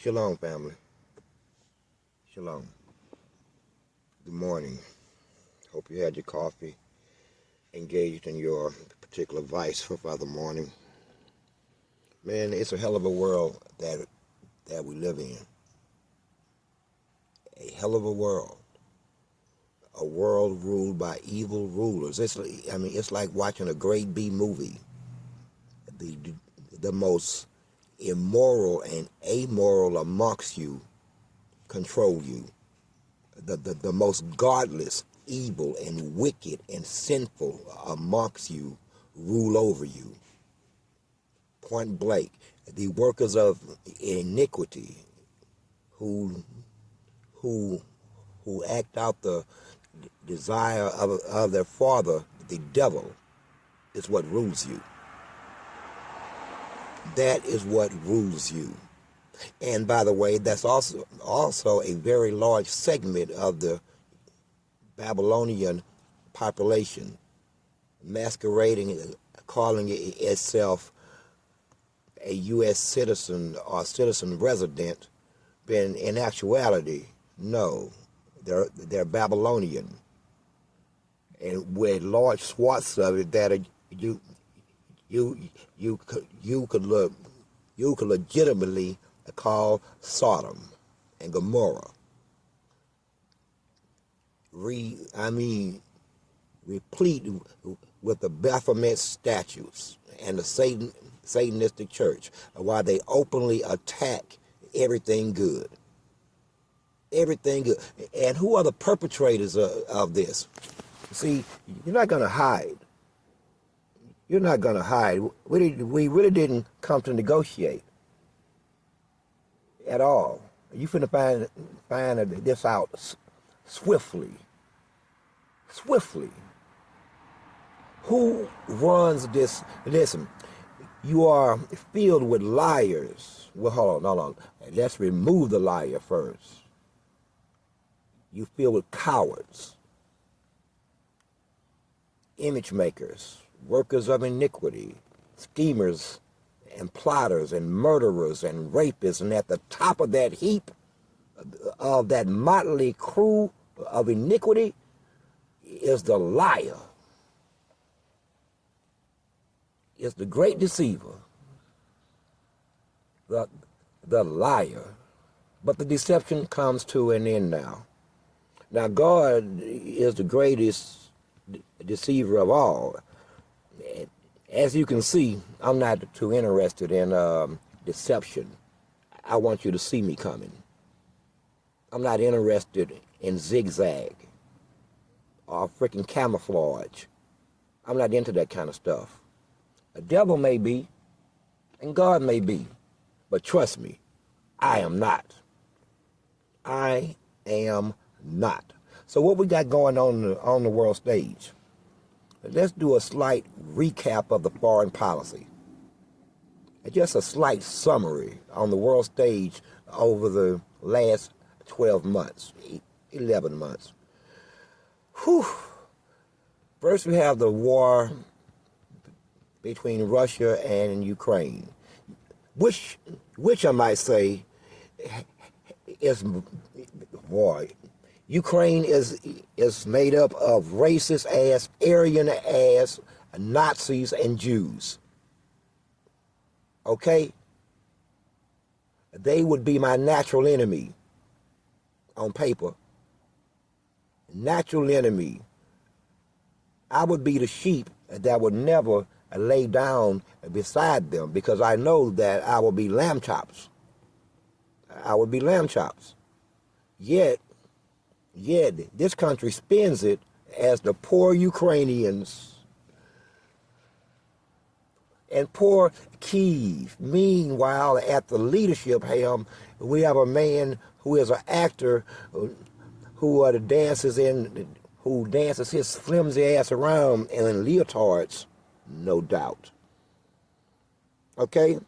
Shalom, family. Shalom. Good morning. Hope you had your coffee, engaged in your particular vice for the morning. Man, it's a hell of a world that we live in. A hell of a world. A world ruled by evil rulers. It's like watching a grade B movie. The most immoral and amoral amongst you control you. The most godless, evil, and wicked and sinful amongst you rule over you. Point blank, the workers of iniquity who act out the desire of their father, the devil, is what rules you. That is what rules you. And by the way, that's also a very large segment of the Babylonian population, masquerading, calling itself a U.S. citizen or citizen resident, but in actuality, no, they're Babylonian, and with large swaths of it that you could legitimately call Sodom and Gomorrah. Replete with the Baphomet statues and the Satanistic church, while they openly attack everything good. Everything good. And who are the perpetrators of this? See, you're not going to hide. You're not going to hide. We really didn't come to negotiate at all. You finna find this out swiftly. Swiftly. Who runs this? Listen, you are filled with liars. Well, hold on. Let's remove the liar first. You filled with cowards, image makers, workers of iniquity, schemers and plotters and murderers and rapists, and at the top of that heap of that motley crew of iniquity is the liar. It's the great deceiver, the liar. But the deception comes to an end now. Now God is the greatest deceiver of all. As you can see, I'm not too interested in deception. I want you to see me coming. I'm not interested in zigzag or freaking camouflage. I'm not into that kind of stuff. The devil may be, and God may be, but trust me, I am not. I am not. So what we got going on the world stage? Let's do a slight recap of the foreign policy. Just a slight summary on the world stage over the last 12 months, 11 months. Whew. First, we have the war between Russia and Ukraine, which I might say is war. Ukraine is made up of racist ass, Aryan ass Nazis and Jews. Okay? They would be my natural enemy on paper. Natural enemy. I would be the sheep that would never lay down beside them, because I know that I will be lamb chops. I would be lamb chops. Yet this country spins it as the poor Ukrainians and poor Kyiv. Meanwhile, at the leadership helm, we have a man who is an actor who dances his flimsy ass around in leotards, no doubt. Okay?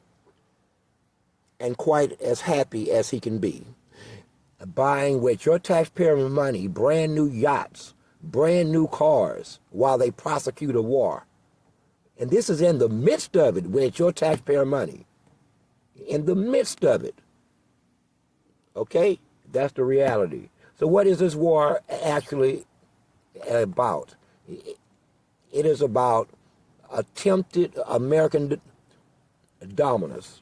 And quite as happy as he can be. Buying with your taxpayer money brand new yachts, brand new cars, while they prosecute a war. And this is in the midst of it with your taxpayer money. In the midst of it. Okay? That's the reality. So what is this war actually about? It is about attempted American dominance,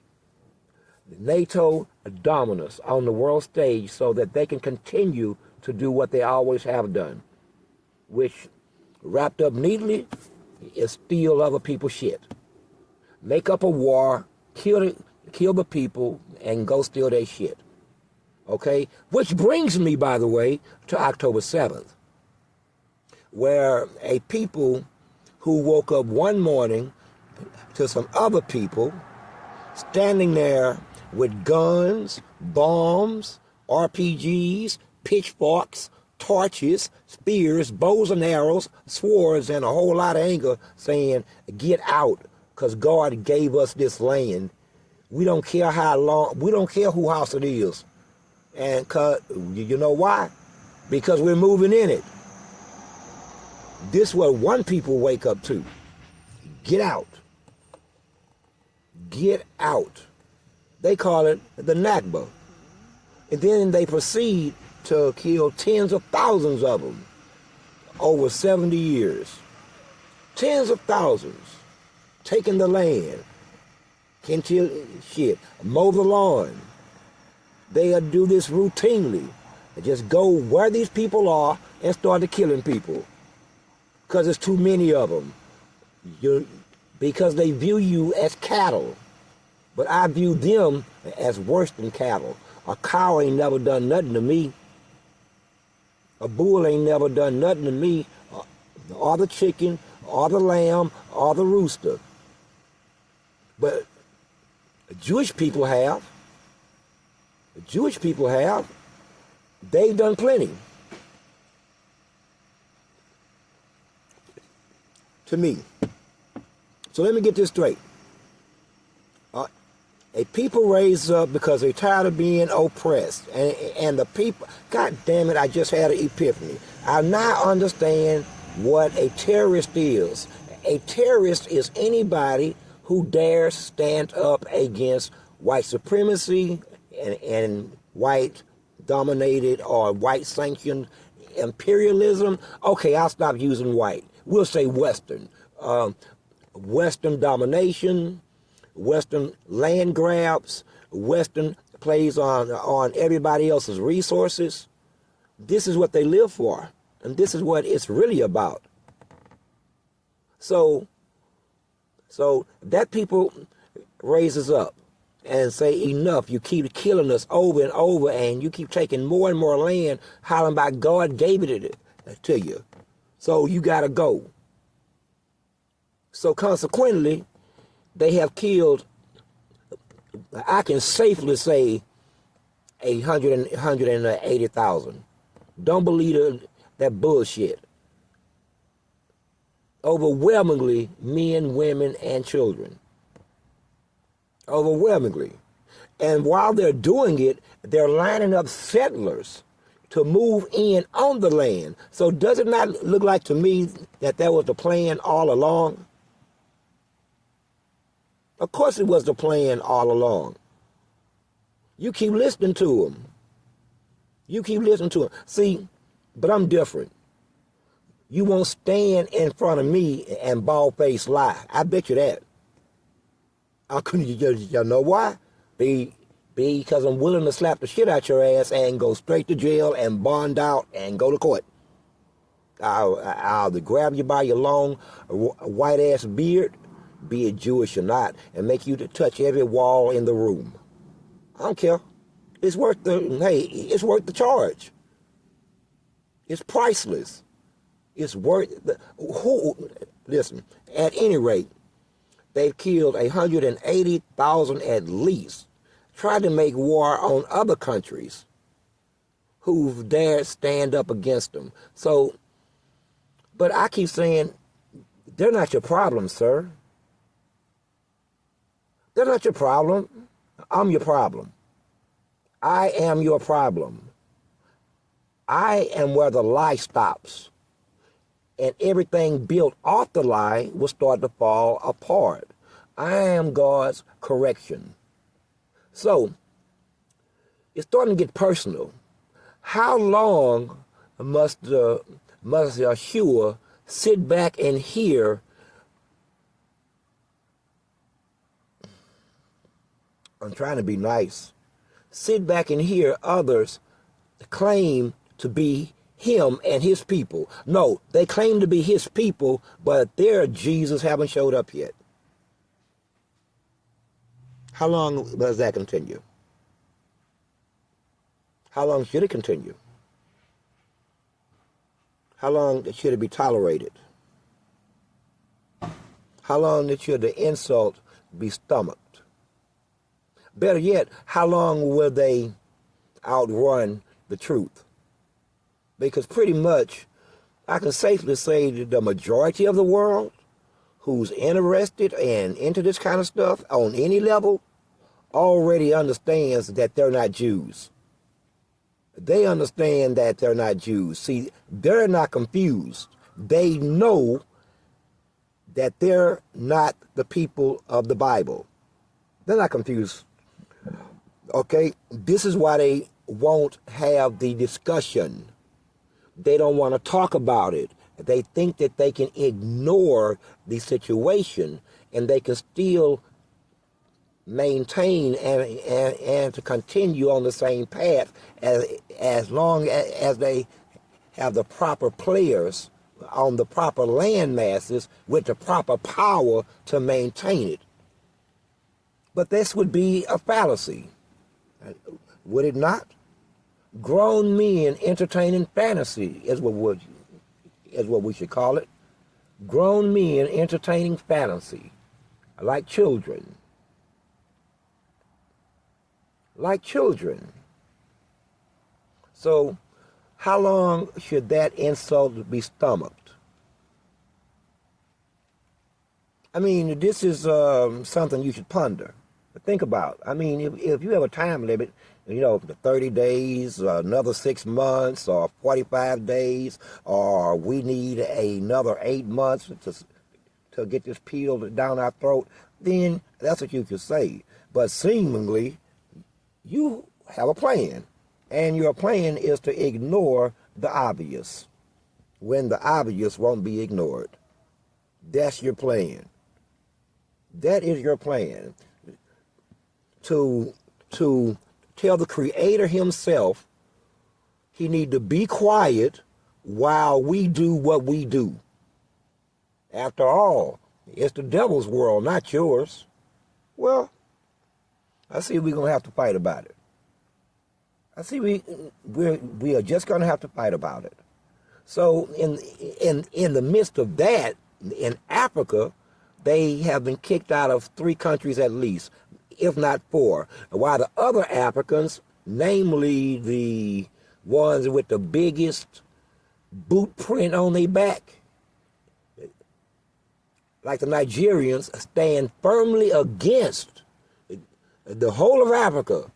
NATO dominance on the world stage so that they can continue to do what they always have done, which, wrapped up neatly, is steal other people's shit. Make up a war, kill the people, and go steal their shit. Okay? Which brings me, by the way, to October 7th, where a people who woke up one morning to some other people standing there with guns, bombs, RPGs, pitchforks, torches, spears, bows and arrows, swords, and a whole lot of anger, saying, get out, because God gave us this land. We don't care how long, we don't care whose house it is. And you know why? Because we're moving in it. This is what one people wake up to. Get out. Get out. They call it the Nakba. And then they proceed to kill tens of thousands of them over 70 years. Tens of thousands. Taking the land. Mow the lawn. They do this routinely. They just go where these people are and start killing people. Because there's too many of them. Because they view you as cattle. But I view them as worse than cattle. A cow ain't never done nothing to me. A bull ain't never done nothing to me. Or the chicken, or the lamb, or the rooster. But Jewish people have. Jewish people have. They've done plenty. To me. So let me get this straight. A people raise up because they're tired of being oppressed. And the people, God damn it, I just had an epiphany. I now understand what a terrorist is. A terrorist is anybody who dares stand up against white supremacy and white dominated or white sanctioned imperialism. Okay, I'll stop using white. We'll say Western. Western domination, Western land grabs, Western plays on everybody else's resources. This is what they live for. And this is what it's really about. So that people raises up and say, enough, you keep killing us over and over, and you keep taking more and more land, hollering about God gave it to you. So you got to go. So consequently, they have killed, I can safely say, 180,000. Don't believe that bullshit. Overwhelmingly, men, women, and children. Overwhelmingly. And while they're doing it, they're lining up settlers to move in on the land. So does it not look like to me that was the plan all along? Of course it was the plan all along. You keep listening to them. You keep listening to them. See, but I'm different. You won't stand in front of me and bald-faced lie. I bet you that. I couldn't. You know why? Because I'm willing to slap the shit out your ass and go straight to jail and bond out and go to court. I'll grab you by your long white-ass beard, be it Jewish or not, and make you to touch every wall in the room. I don't care. It's worth it's worth the charge. It's priceless. It's worth listen, at any rate, they've killed 180,000 at least, tried to make war on other countries who've dared stand up against them. So, but I keep saying, they're not your problem, sir. They're not your problem. I'm your problem. I am your problem. I am where the lie stops. And everything built off the lie will start to fall apart. I am God's correction. So, it's starting to get personal. How long must Yeshua sit back and hear I'm trying to be nice. Sit back and hear others claim to be him and his people. No, they claim to be his people, but their Jesus haven't showed up yet. How long does that continue? How long should it continue? How long should it be tolerated? How long should the insult be stomached? Better yet, how long will they outrun the truth? Because pretty much, I can safely say that the majority of the world who's interested and into this kind of stuff on any level already understands that they're not Jews. They understand that they're not Jews. See, they're not confused. They know that they're not the people of the Bible. They're not confused. Okay? This is why they won't have the discussion. They don't want to talk about it. They think that they can ignore the situation and they can still maintain and to continue on the same path as long as they have the proper players on the proper land masses with the proper power to maintain it. But this would be a fallacy, would it not? Grown men entertaining fantasy is what we should call it. Grown men entertaining fantasy, like children. Like children. So, how long should that insult be stomached? I mean, this is something you should ponder. Think about. I mean, if you have a time limit, you know, 30 days, another 6 months, or 45 days, or we need another 8 months to get this peeled down our throat, then that's what you could say. But seemingly, you have a plan, and your plan is to ignore the obvious when the obvious won't be ignored. That's your plan. That is your plan. To tell the Creator himself he need to be quiet while we do what we do. After all, it's the devil's world, not yours. Well, I see we're going to have to fight about it. I see we are just going to have to fight about it. So in the midst of that, in Africa, they have been kicked out of 3 countries at least, if not 4. While the other Africans, namely the ones with the biggest boot print on their back, like the Nigerians, stand firmly against the whole of Africa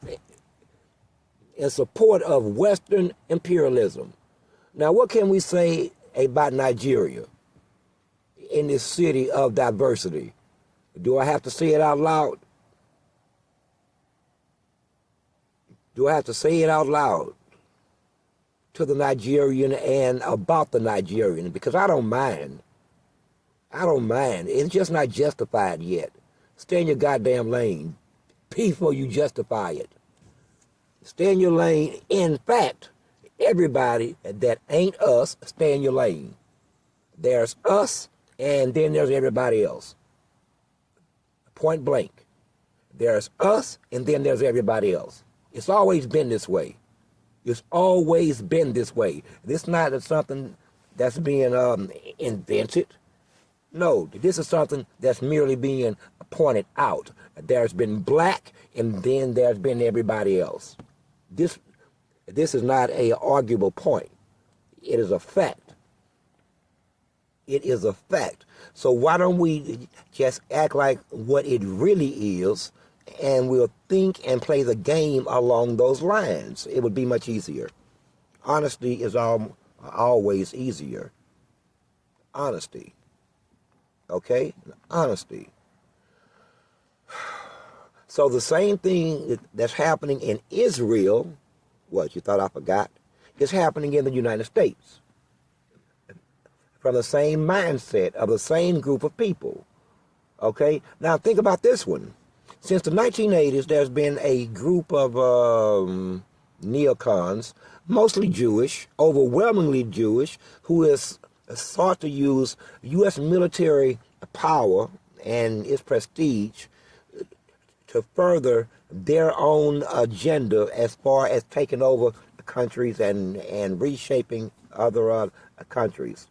in support of Western imperialism. Now, what can we say about Nigeria in this city of diversity? Do I have to say it out loud? Do I have to say it out loud to the Nigerian and about the Nigerian? Because I don't mind. I don't mind. It's just not justified yet. Stay in your goddamn lane before you justify it. Stay in your lane. In fact, everybody that ain't us, stay in your lane. There's us, and then there's everybody else. Point blank. There's us, and then there's everybody else. It's always been this way. It's always been this way. This is not something that's being invented. No, this is something that's merely being pointed out. There's been black, and then there's been everybody else. This is not an arguable point. It is a fact. It is a fact. So why don't we just act like what it really is, and we'll think and play the game along those lines? It would be much easier. Honesty is always easier. Honesty. Okay? Honesty. So the same thing that's happening in Israel, what, you thought I forgot, is happening in the United States. From the same mindset of the same group of people. Okay? Now think about this one. Since the 1980s, there's been a group of neocons, mostly Jewish, overwhelmingly Jewish, who has sought to use U.S. military power and its prestige to further their own agenda as far as taking over countries and reshaping other countries.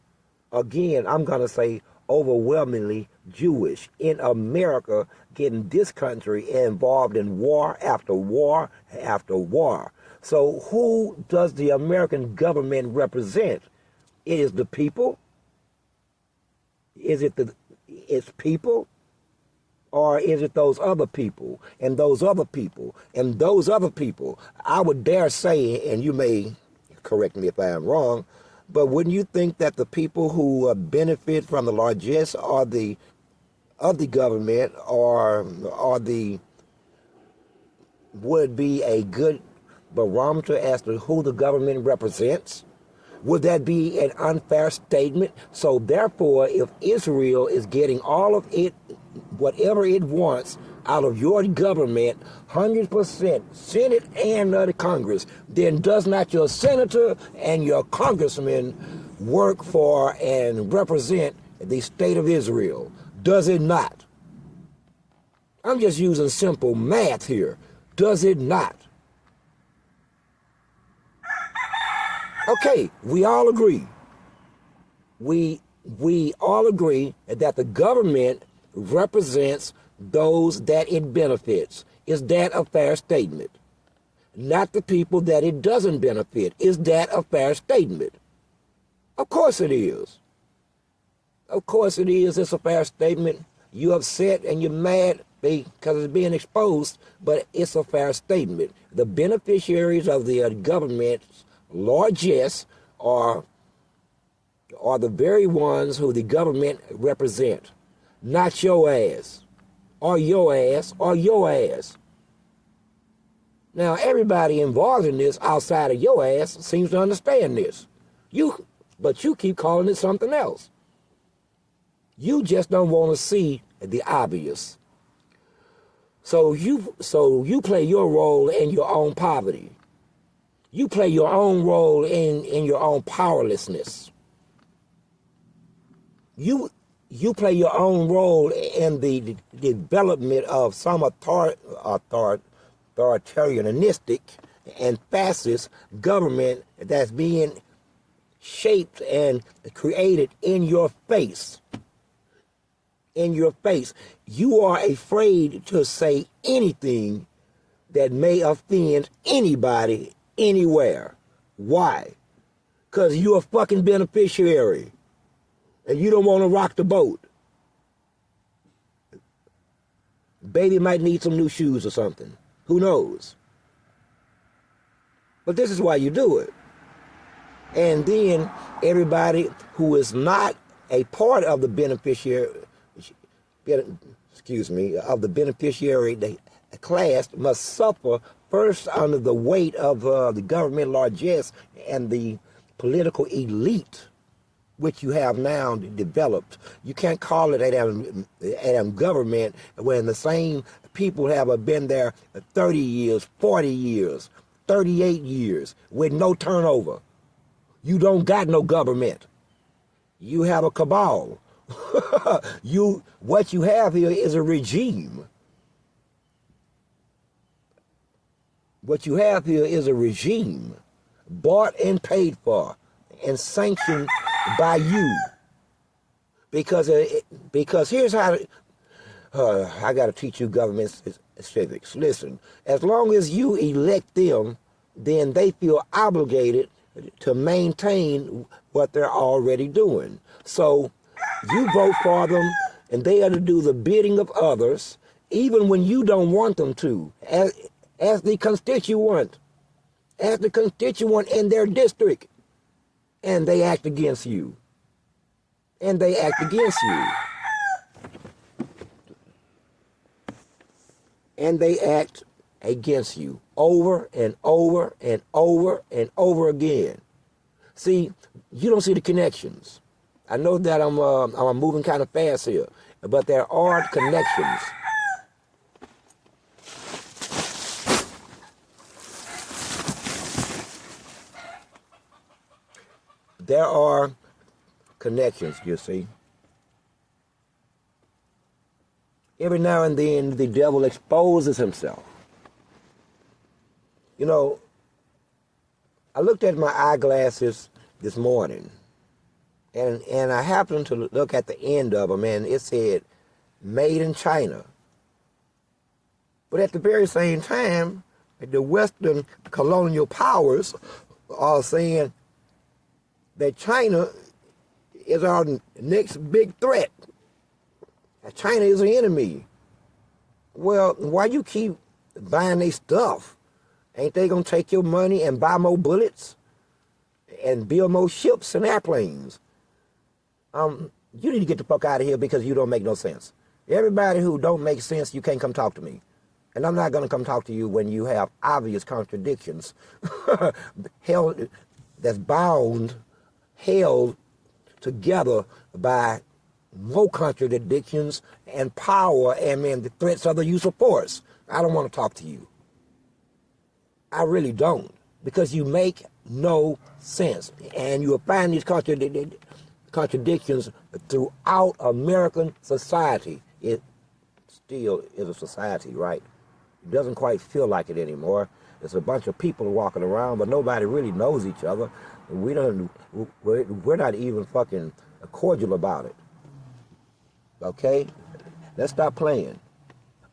Again, I'm going to say overwhelmingly Jewish in America, getting this country involved in war after war after war. So who does the American government represent? It is the people? Is it its people? Or is it those other people and those other people and those other people? I would dare say, and you may correct me if I am wrong, but wouldn't you think that the people who benefit from the largesse of the government would be a good barometer as to who the government represents? Would that be an unfair statement? So therefore, if Israel is getting all of it, whatever it wants out of your government, 100%, Senate and the Congress, then does not your senator and your congressman work for and represent the state of Israel? Does it not? I'm just using simple math here. Does it not? Okay, we all agree. We all agree that the government represents those that it benefits. Is that a fair statement? Not the people that it doesn't benefit. Is that a fair statement? Of course it is. Of course it is. It's a fair statement. You're upset and you're mad because it's being exposed, but it's a fair statement. The beneficiaries of the government's largesse are the very ones who the government represent. Not your ass, or your ass, or your ass. Now, everybody involved in this outside of your ass seems to understand this. But you keep calling it something else. You just don't want to see the obvious. So you play your role in your own poverty. You play your own role in your own powerlessness. You play your own role in the development of some authoritarianistic and fascist government that's being shaped and created in your face. In your face. You are afraid to say anything that may offend anybody anywhere. Why? Because you're a fucking beneficiary. And you don't want to rock the boat. Baby might need some new shoes or something. Who knows? But this is why you do it. And then everybody who is not a part of the beneficiary, of the beneficiary class must suffer first under the weight of the government largesse and the political elite, which you have now developed. You can't call it a government when the same people have been there 30 years, 40 years, 38 years with no turnover. You don't got no government. You have a cabal. What you have here is a regime. What you have here is a regime bought and paid for and sanctioned by you. Because here's how I got to teach you government civics. Listen, as long as you elect them, then they feel obligated to maintain what they're already doing. So you vote for them, and they are to do the bidding of others, even when you don't want them to, as the constituent in their district, and they act against you. And they act against you. and they act against you over and over and over and over again. See, you don't see the connections. I know that I'm moving kind of fast here, but there are connections. There are connections, you see. Every now and then, the devil exposes himself. You know, I looked at my eyeglasses this morning, and I happened to look at the end of them, and it said, made in China. But at the very same time, the Western colonial powers are saying that China is our next big threat. That China is an enemy. Well, why you keep buying their stuff? Ain't they gonna take your money and buy more bullets and build more ships and airplanes? You need to get the fuck out of here because you don't make no sense. Everybody who don't make sense, you can't come talk to me. And I'm not gonna come talk to you when you have obvious contradictions. Held, that's bound, held together by more contradictions and power and the threats of the use of force. I don't want to talk to you. I really don't, because you make no sense, and you will find these contradictions throughout American society. It still is a society, right? It doesn't quite feel like it anymore. It's a bunch of people walking around, but nobody really knows each other. We're not even fucking cordial about it. Okay? Let's stop playing.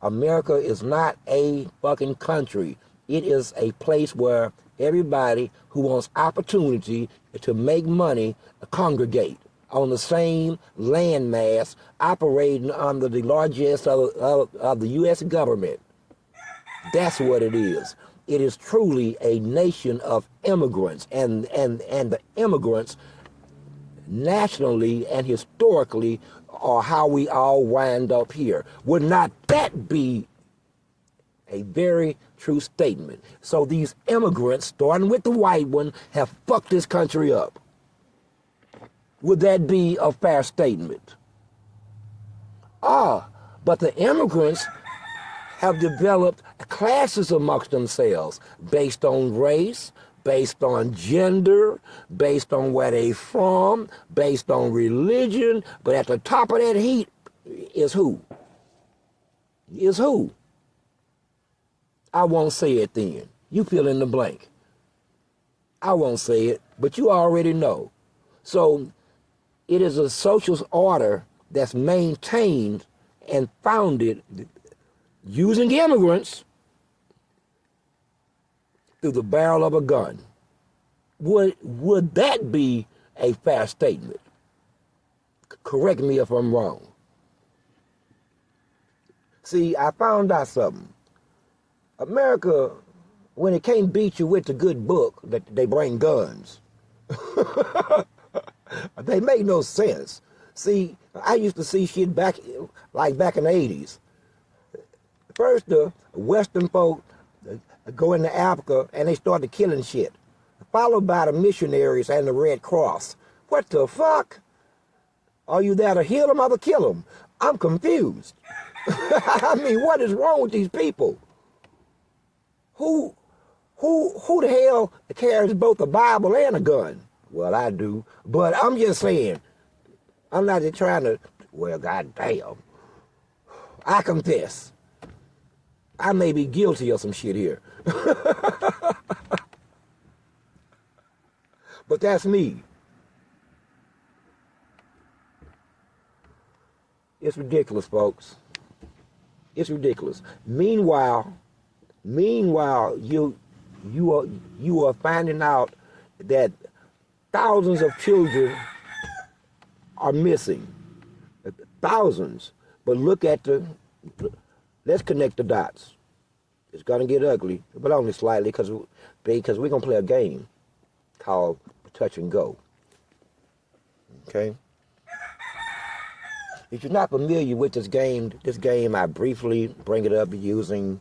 America is not a fucking country. It is a place where everybody who wants opportunity to make money congregate on the same landmass, operating under the largesse of the U.S. government. That's what it is. It is truly a nation of immigrants, and the immigrants nationally and historically are how we all wind up here. Would not that be a very true statement? So these immigrants, starting with the white one, have fucked this country up. Would that be a fair statement? But the immigrants have developed classes amongst themselves based on race, based on gender, based on where they from, based on religion. But at the top of that heap is who? Is who? I won't say it then. You fill in the blank. I won't say it, but you already know. So it is a social order that's maintained and founded using immigrants through the barrel of a gun. Would that be a fair statement? Correct me if I'm wrong. See, I found out something. America, when it can't beat you with the good book, that they bring guns. They make no sense. See, I used to see shit back in the 80s. First, the Western folk go into Africa and they started killing shit, followed by the missionaries and the Red Cross. What the fuck? Are you there to heal them or to kill them? I'm confused. I mean, what is wrong with these people? Who the hell carries both a Bible and a gun? Well, I do, but I'm just saying, I'm not just trying to, well, goddamn. I confess. I may be guilty of some shit here. But that's me. It's ridiculous, folks. It's ridiculous. Meanwhile, you are finding out that thousands of children are missing. Thousands. But look at let's connect the dots. It's gonna get ugly, but only slightly, because we're gonna play a game called Touch and Go. Okay? If you're not familiar with this game, I briefly bring it up using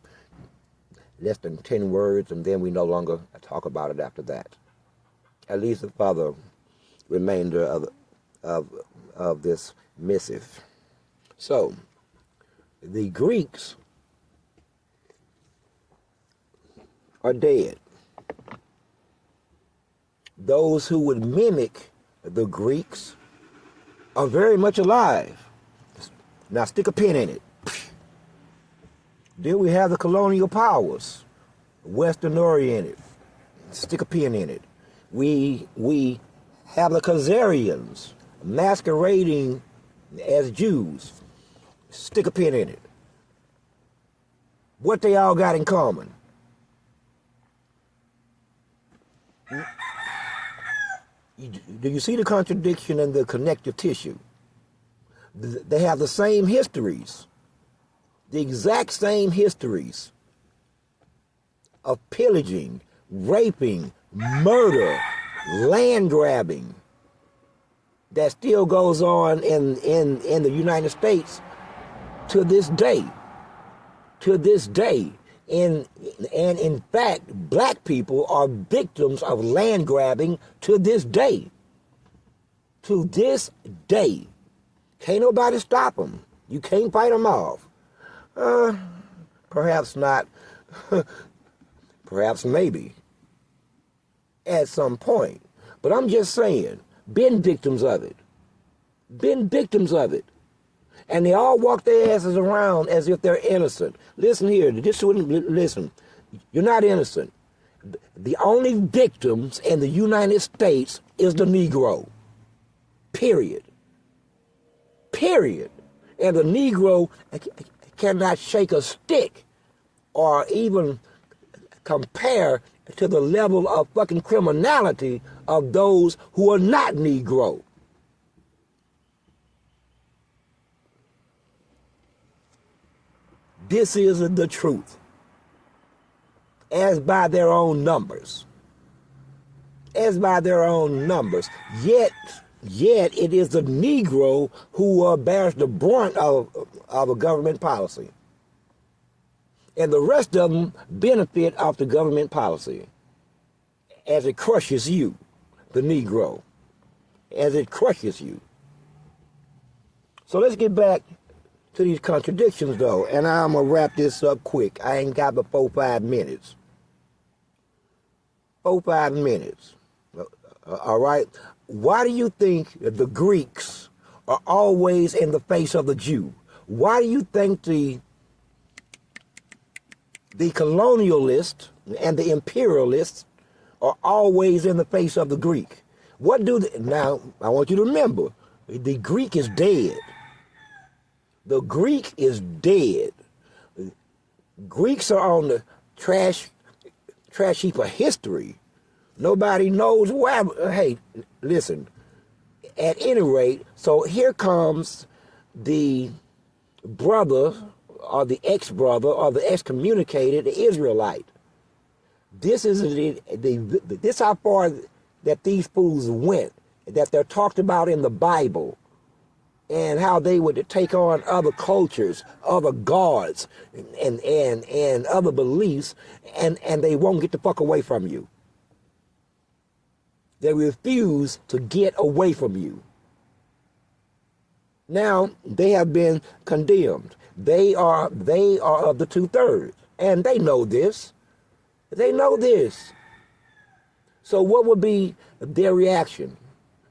less than 10 words, and then we no longer talk about it after that. At least for the remainder of this missive. So, the Greeks are dead. Those who would mimic the Greeks are very much alive. Now stick a pin in it. Then we have the colonial powers, Western oriented. Stick a pin in it. We have the Khazarians masquerading as Jews. Stick a pin in it. What they all got in common? Do you see the contradiction in the connective tissue? They have the same histories, the exact same histories of pillaging, raping, murder, land grabbing that still goes on in the United States to this day. To this day. And in fact, black people are victims of land grabbing to this day. To this day. Can't nobody stop them. You can't fight them off. Perhaps not. Perhaps maybe. At some point. But I'm just saying, been victims of it. Been victims of it. And they all walk their asses around as if they're innocent. Listen here, listen. You're not innocent. The only victims in the United States is the Negro. Period. Period. And the Negro cannot shake a stick or even compare to the level of fucking criminality of those who are not Negro. This is the truth, as by their own numbers. As by their own numbers. Yet it is the Negro who bears the brunt of a government policy. And the rest of them benefit off the government policy as it crushes you, the Negro, as it crushes you. So let's get back to these contradictions, though, and I'm going to wrap this up quick. I ain't got but 4-5 minutes. 4-5 minutes. All right? Why do you think the Greeks are always in the face of the Jew? Why do you think the colonialists and the imperialists are always in the face of the Greek? What do they, now, I want you to remember, the Greek is dead. The Greek is dead. Greeks are on the trash heap of history. Nobody knows why. Hey, listen, at any rate, so here comes the brother or the ex-brother or the excommunicated Israelite. This is this how far that these fools went, that they're talked about in the Bible, and how they would take on other cultures, other gods, and other beliefs, and they won't get the fuck away from you. They refuse to get away from you. Now they have been condemned. They are of the 2/3, and they know this. They know this. So what would be their reaction?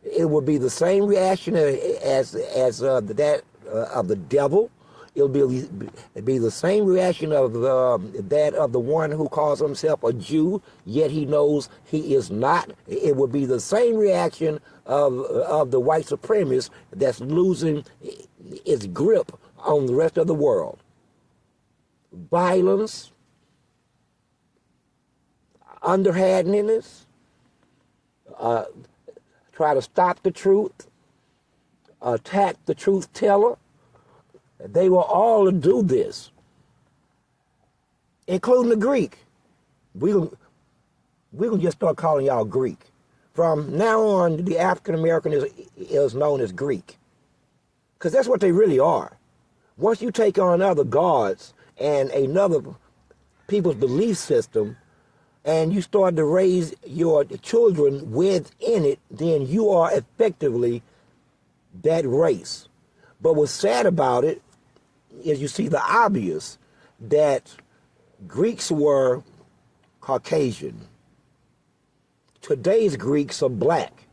It would be the same reaction as that of the devil. It'll be the same reaction of that of the one who calls himself a Jew, yet he knows he is not. It would be the same reaction of the white supremacist that's losing its grip on the rest of the world. Violence, underhandedness, try to stop the truth, attack the truth teller. They will all do this, including the Greek. We're gonna just start calling y'all Greek. From now on, the African American is known as Greek, Because that's what they really are. Once you take on other gods and another people's belief system, and you start to raise your children within it, then you are effectively that race. But what's sad about it is you see the obvious, that Greeks were Caucasian. Today's Greeks are black.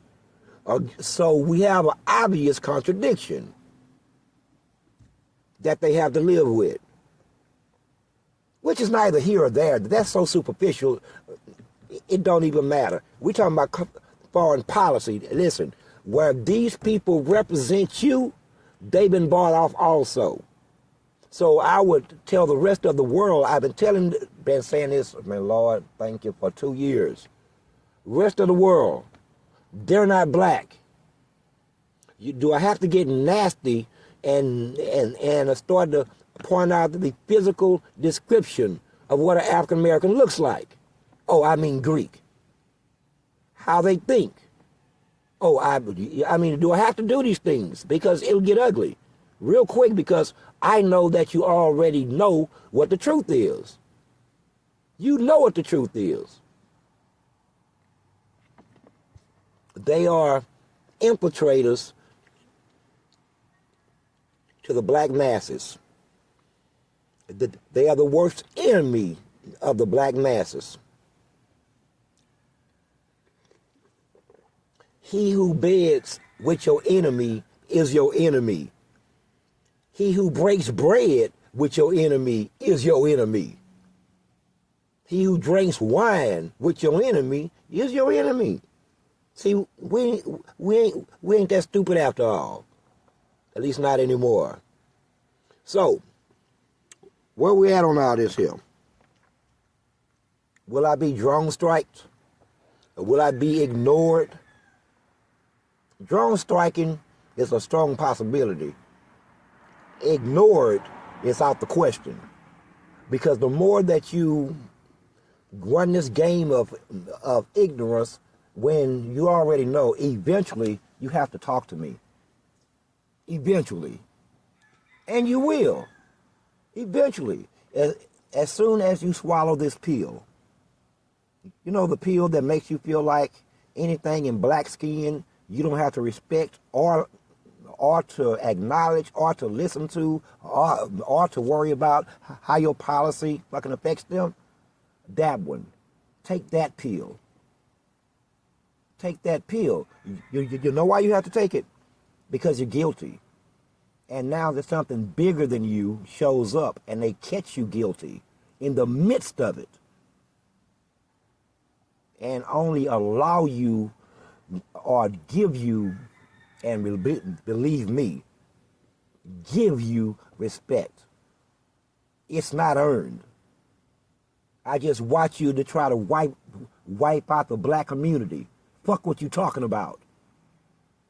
So we have an obvious contradiction that they have to live with, which is neither here or there. That's so superficial, it don't even matter. We're talking about foreign policy. Listen, where these people represent you, they've been bought off also. So I would tell the rest of the world, I've been saying this, man, Lord, thank you, for 2 years. Rest of the world, they're not black. Do I have to get nasty and start to point out the physical description of what an African American looks like? Oh, I mean Greek. How they think. Oh, I mean, do I have to do these things? Because it'll get ugly real quick, because I know that you already know what the truth is. You know what the truth is. They are infiltrators to the black masses. They are the worst enemy of the black masses. He who beds with your enemy is your enemy. He who breaks bread with your enemy is your enemy. He who drinks wine with your enemy is your enemy. See, we ain't that stupid after all. At least not anymore. So, where we at on all this here? Will I be drone striked? Or will I be ignored? Drone striking is a strong possibility. Ignored is out the question. Because the more that you run this game of ignorance, when you already know, eventually you have to talk to me. Eventually. And you will. Eventually. As soon as you swallow this pill. You know, the pill that makes you feel like anything in black skin you don't have to respect or to acknowledge or to listen to or to worry about how your policy fucking affects them. That one. Take that pill. Take that pill. You know why you have to take it? Because you're guilty. And now that something bigger than you shows up and they catch you guilty in the midst of it and only allow you or give you, and believe me, give you respect. It's not earned. I just watch you to try to wipe out the black community. Fuck what you talking about.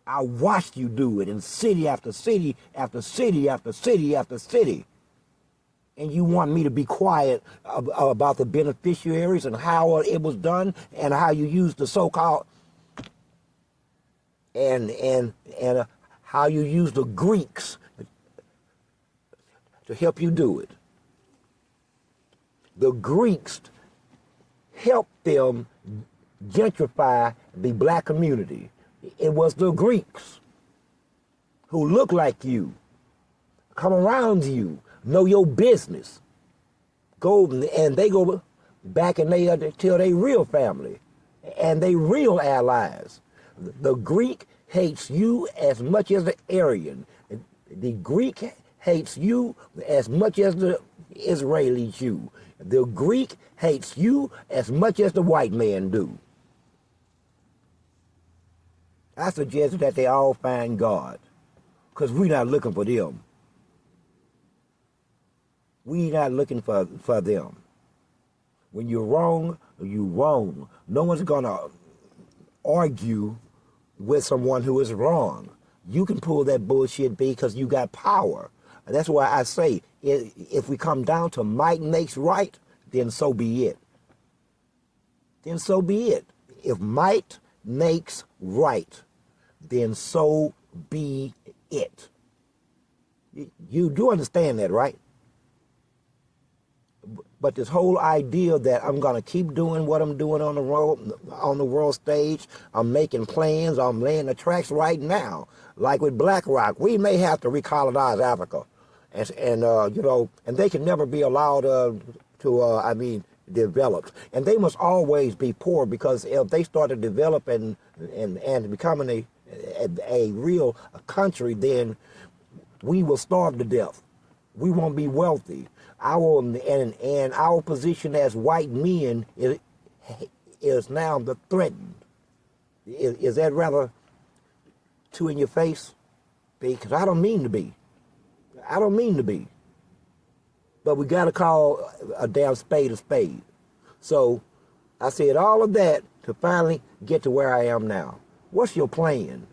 I watched you do it in city after city after city after city after city. And you want me to be quiet about the beneficiaries and how it was done and how you used the so-called and how you use the Greeks to help you do it. The Greeks helped them gentrify the black community. It was the Greeks who look like you, come around you, know your business, go and they go back and they tell their real family and they real allies. The Greek hates you as much as the Aryan. The Greek hates you as much as the Israeli Jew. The Greek hates you as much as the white man do. I suggest that they all find God, because we're not looking for them. We're not looking for them. When you're wrong, you're wrong. No one's going to argue with someone who is wrong. You can pull that bullshit because you got power. And that's why I say, if we come down to might makes right, then so be it. Then so be it. If might makes right, then so be it. You do understand that, right? But this whole idea that I'm going to keep doing what I'm doing on the world stage, I'm making plans, I'm laying the tracks right now. Like with BlackRock, we may have to recolonize Africa, and they can never be allowed to develop. And they must always be poor, because if they start to develop and becoming a real country, then we will starve to death. We won't be wealthy. Our position as white men is now the threatened. Is that rather too in your face? Because I don't mean to be. I don't mean to be. But we got to call a damn spade a spade. So I said all of that to finally get to where I am now. What's your plan?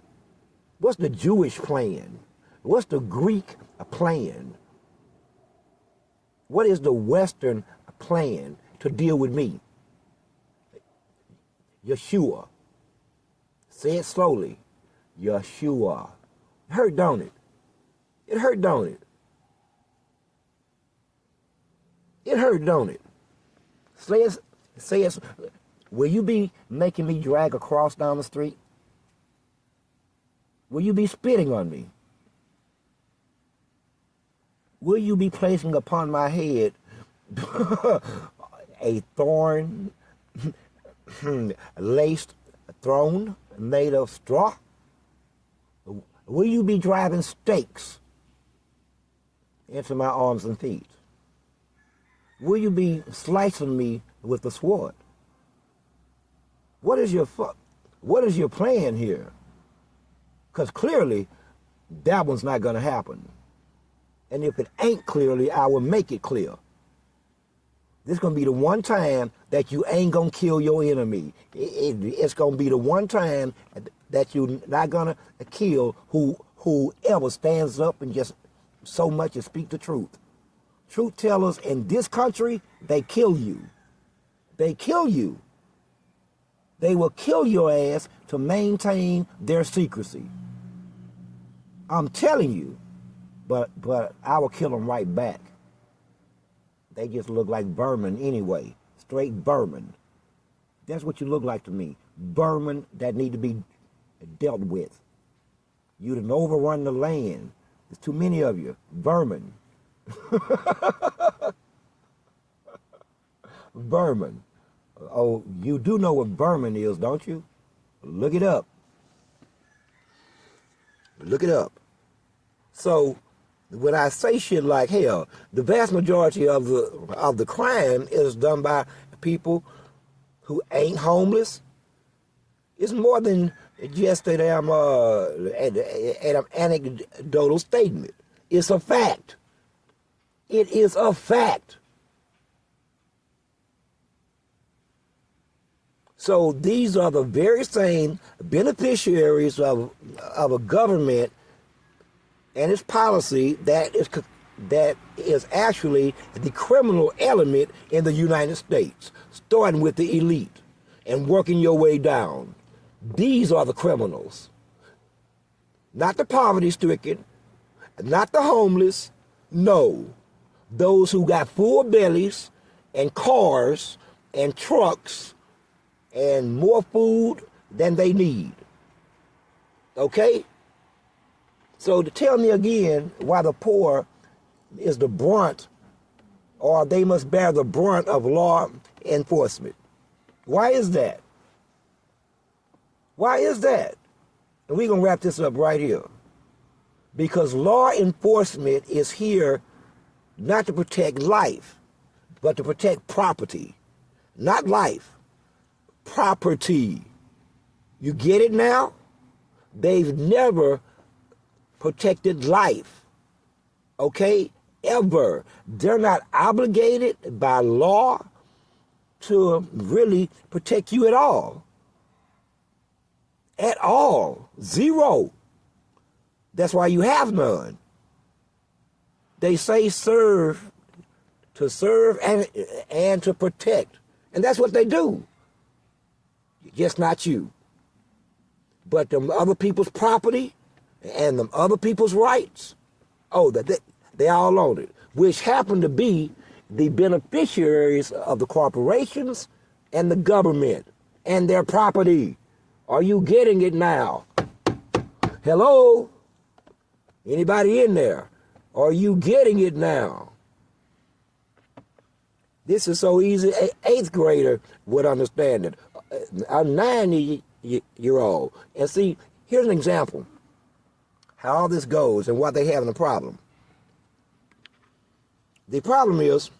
What's the Jewish plan? What's the Greek plan? What is the Western plan to deal with me? Yeshua. Say it slowly. Yeshua. It hurt, don't it? It hurt, don't it? It hurt, don't it? Say it. Will you be making me drag a cross down the street? Will you be spitting on me? Will you be placing upon my head a thorn laced throne made of straw? Will you be driving stakes into my arms and feet? Will you be slicing me with the sword? What is your plan here? Because clearly that one's not going to happen. And if it ain't clearly, I will make it clear. This is going to be the one time that you ain't going to kill your enemy. It's going to be the one time that you're not going to kill whoever stands up and just so much as speak the truth. Truth tellers in this country, they kill you. They kill you. They will kill your ass to maintain their secrecy. I'm telling you. But I will kill them right back. They just look like vermin anyway. Straight vermin. That's what you look like to me. Vermin that need to be dealt with. You done overrun the land. There's too many of you. Vermin. Vermin. Oh, you do know what vermin is, don't you? Look it up. Look it up. So when I say shit like, hell, the vast majority of the crime is done by people who ain't homeless. It's more than just an anecdotal statement. It's a fact. It is a fact. So these are the very same beneficiaries of a government and its policy that is actually the criminal element in the United States, starting with the elite and working your way down. These are the criminals. Not the poverty-stricken, not the homeless, no. Those who got full bellies and cars and trucks and more food than they need. Okay? So to tell me again why the poor is the brunt, or they must bear the brunt of law enforcement. Why is that? Why is that? And we're going to wrap this up right here. Because law enforcement is here not to protect life, but to protect property. Not life. Property. You get it now? They've never protected life. Okay? Ever. They're not obligated by law to really protect you at all. At all. Zero. That's why you have none. They say serve and to protect. And that's what they do. Just not you. But them other people's property and them other people's rights, Oh, they all own it, which happen to be the beneficiaries of the corporations and the government and their property. Are you getting it now? Hello? Anybody in there? Are you getting it now? This is so easy. An eighth grader would understand it. A 90-year-old. And see, here's an example how all this goes and why they having a problem. The problem is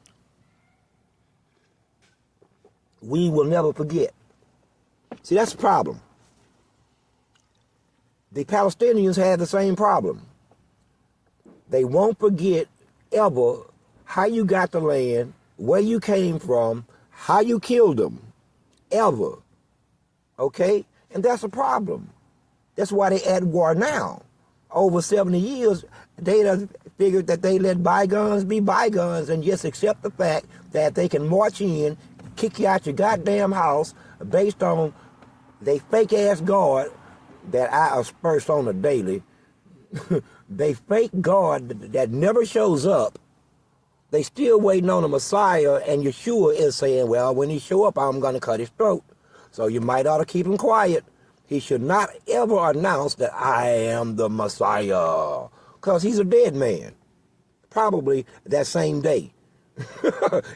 we will never forget. See, that's the problem. The Palestinians had the same problem. They won't forget ever how you got the land, where you came from, how you killed them, ever. Okay? And that's a problem. That's why they at war now. Over 70 years, they done figured that they let bygones be bygones and just accept the fact that they can march in, kick you out your goddamn house based on they fake-ass guard that I asperse on a daily. They fake guard that never shows up. They still waiting on a Messiah, and Yeshua is saying, well, when he show up, I'm going to cut his throat. So you might ought to keep him quiet. He should not ever announce that I am the Messiah, because he's a dead man. Probably that same day.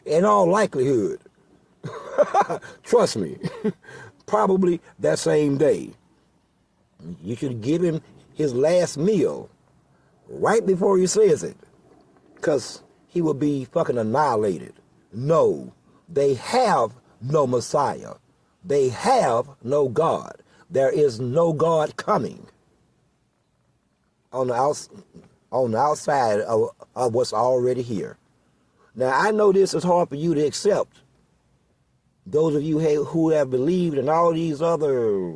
In all likelihood. Trust me. Probably that same day. You should give him his last meal right before he says it, because he will be fucking annihilated. No, they have no Messiah. They have no God. There is no God coming on the outside of what's already here. Now, I know this is hard for you to accept. Those of you who have believed in all these other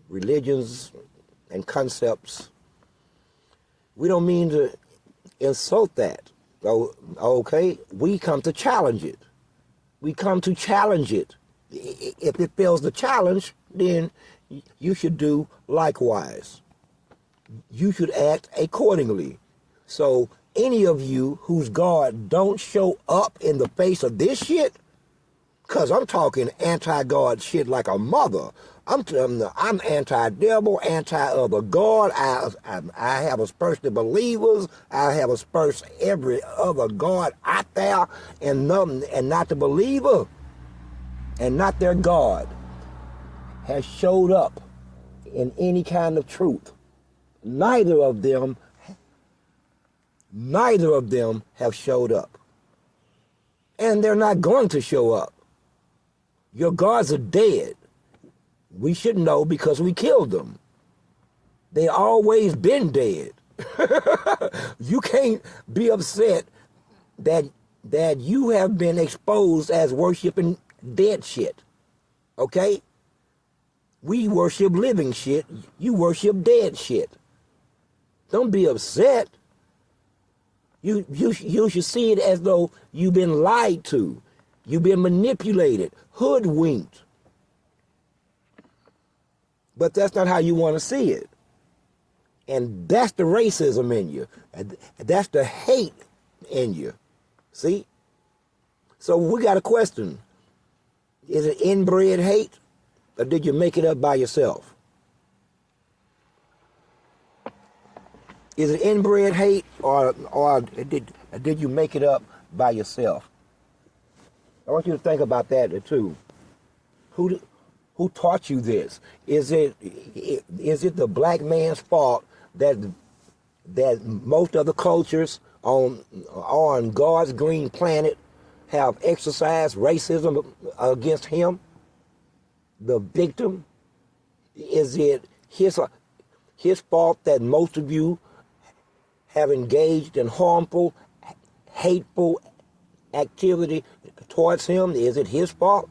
religions and concepts, we don't mean to insult that. Okay? We come to challenge it. We come to challenge it. If it fails the challenge, then you should do likewise. You should act accordingly. So any of you whose God don't show up in the face of this shit, because I'm talking anti-God shit like a mother. I'm anti-devil, anti-other God. I have aspersed the believers. I have aspersed every other God out there, and not the believer, and not their God has showed up in any kind of truth. Neither of them have showed up. And they're not going to show up. Your gods are dead. We should know because we killed them. They always been dead. You can't be upset that you have been exposed as worshiping dead shit. Okay? We worship living shit. You worship dead shit. Don't be upset. You should see it as though you've been lied to. You've been manipulated, hoodwinked. But that's not how you want to see it. And that's the racism in you. That's the hate in you. See? So we got a question. Is it inbred hate, or did you make it up by yourself? Is it inbred hate, or did you make it up by yourself? I want you to think about that too. Who taught you this? Is it the black man's fault that most of the cultures on God's green planet have exercised racism against him, the victim? Is it his fault that most of you have engaged in harmful, hateful activity towards him? Is it his fault?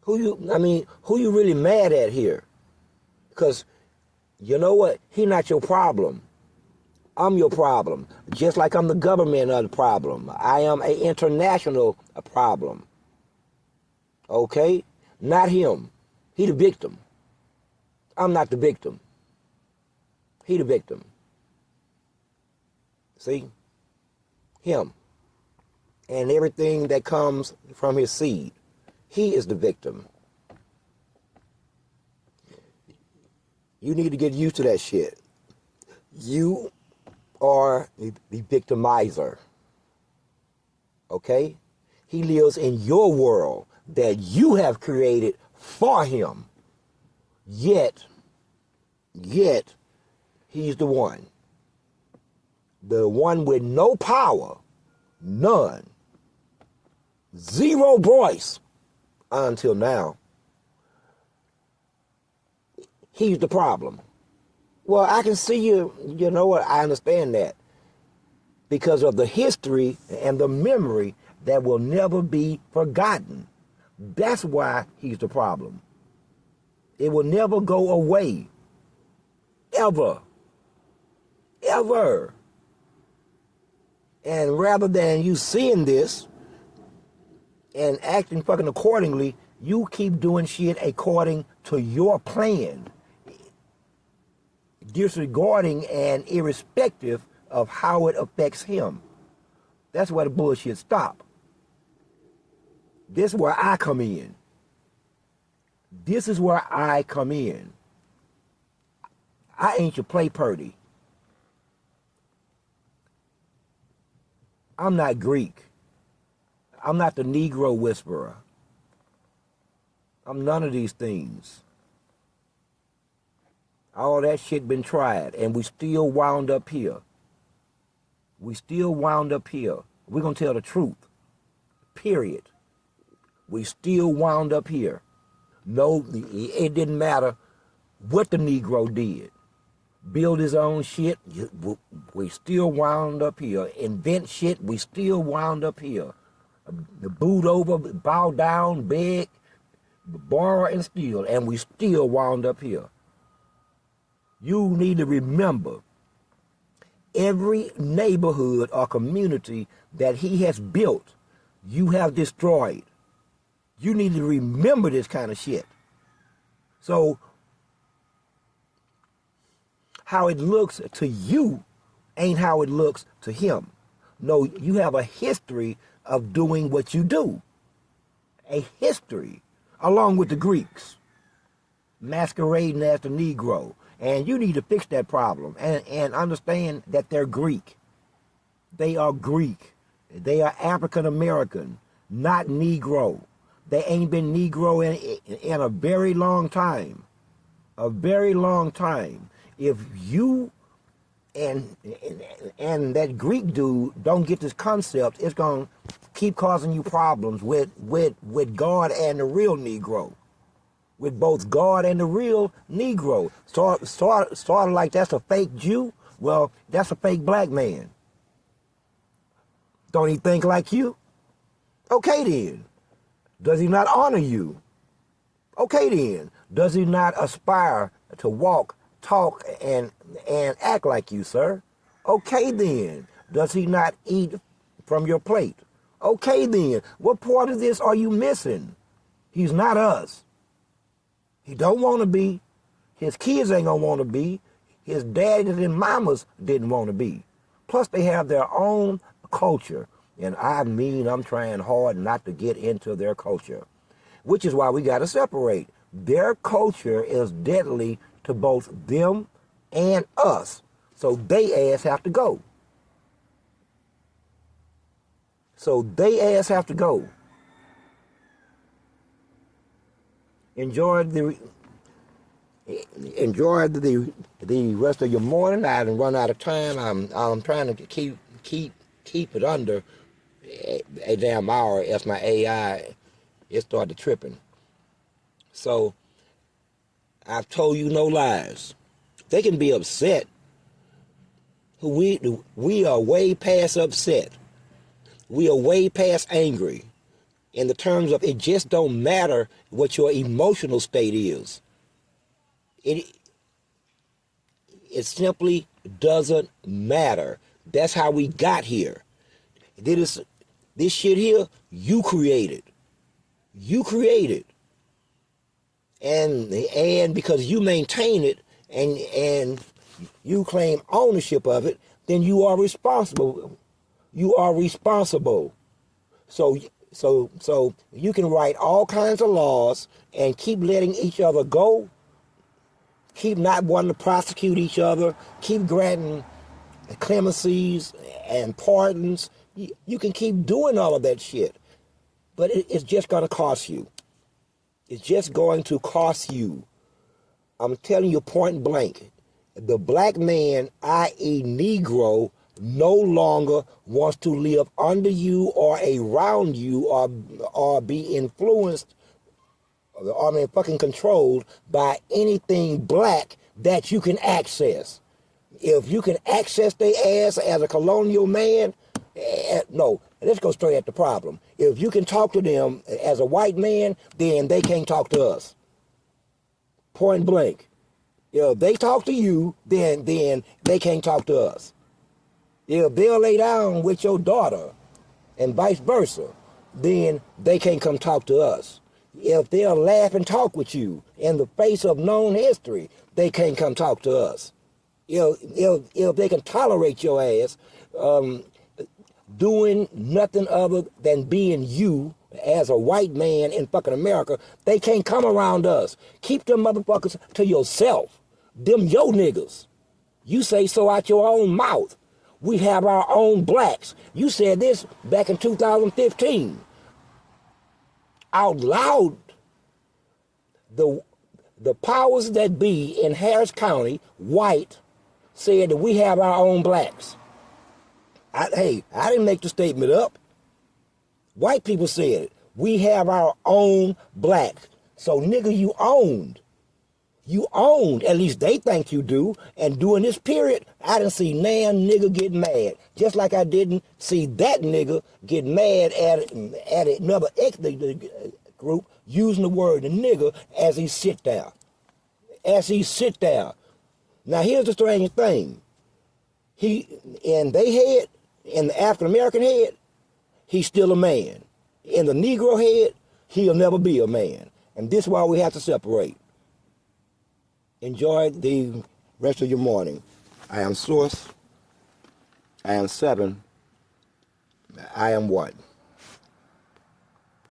Who you really mad at here? Because you know what? He not your problem. I'm your problem. Just like I'm the government of the problem. I am an international problem. Okay? Not him. He the victim. I'm not the victim. He the victim. See? Him. And everything that comes from his seed. He is the victim. You need to get used to that shit. You are the victimizer. Okay? He lives in your world that you have created for him. Yet, he's the one. The one with no power, none, zero voice until now. He's the problem. Well, I can see you know what, I understand that. Because of the history and the memory that will never be forgotten. That's why he's the problem. It will never go away. Ever. Ever. And rather than you seeing this and acting fucking accordingly, you keep doing shit according to your plan. Disregarding and irrespective of how it affects him. That's where the bullshit stop. This is where I come in. This is where I come in. I ain't your play purdy. I'm not Greek. I'm not the Negro whisperer. I'm none of these things. All that shit been tried, and we still wound up here. We still wound up here. We're going to tell the truth. Period. We still wound up here. No, it didn't matter what the Negro did. Build his own shit, we still wound up here. Invent shit, we still wound up here. Boot over, bow down, beg, borrow and steal, and we still wound up here. You need to remember, every neighborhood or community that he has built, you have destroyed. You need to remember this kind of shit. So, how it looks to you ain't how it looks to him. No, you have a history of doing what you do. A history, along with the Greeks, masquerading as the Negro. And you need to fix that problem and understand that they're Greek. They are Greek. They are African American, not Negro. They ain't been Negro in a very long time. A very long time. If you and that Greek dude don't get this concept, it's going to keep causing you problems with God and the real Negro. With both God and the real Negro. Sort of like that's a fake Jew. Well, that's a fake black man. Don't he think like you? Okay then. Does he not honor you? Okay then. Does he not aspire to walk, talk, and act like you, sir? Okay then. Does he not eat from your plate? Okay then. What part of this are you missing? He's not us. He don't want to be. His kids ain't going to want to be. His daddies and mamas didn't want to be. Plus, they have their own culture. And I'm trying hard not to get into their culture. Which is why we got to separate. Their culture is deadly to both them and us. So they ass have to go. Enjoy the rest of your morning. I done run out of time. I'm trying to keep it under a damn hour. As my AI, it started tripping. So I've told you no lies. They can be upset. We are way past upset. We are way past angry. In the terms of it just don't matter what your emotional state is. It simply doesn't matter. That's how we got here. This shit here, you created. You created. And because you maintain it and you claim ownership of it, then you are responsible. You are responsible. So you can write all kinds of laws and keep letting each other go, keep not wanting to prosecute each other, keep granting clemencies and pardons. You can keep doing all of that shit, but it's just going to cost you. It's just going to cost you. I'm telling you point blank. The black man, i.e. Negro, no longer wants to live under you or around you or be influenced fucking controlled by anything black that you can access. If you can access their ass as a colonial man, no, let's go straight at the problem. If you can talk to them as a white man, then they can't talk to us. Point blank. If they talk to you, then they can't talk to us. If they'll lay down with your daughter and vice versa, then they can't come talk to us. If they'll laugh and talk with you in the face of known history, they can't come talk to us. If they can tolerate your ass doing nothing other than being you as a white man in fucking America, they can't come around us. Keep them motherfuckers to yourself. Them yo niggas. You say so out your own mouth. We have our own blacks. You said this back in 2015. Out loud. The powers that be in Harris County, white, said that we have our own blacks. I didn't make the statement up. White people said it. We have our own black. So nigga, you owned. You owned, at least they think you do. And during this period, I didn't see nan nigga get mad. Just like I didn't see that nigga get mad at another ethnic group using the word nigga as he sit there. As he sit there. Now here's the strange thing. In their head, in the African American head, he's still a man. In the Negro head, he'll never be a man. And this is why we have to separate. Enjoy the rest of your morning. I am Source. I am 7. I am 1.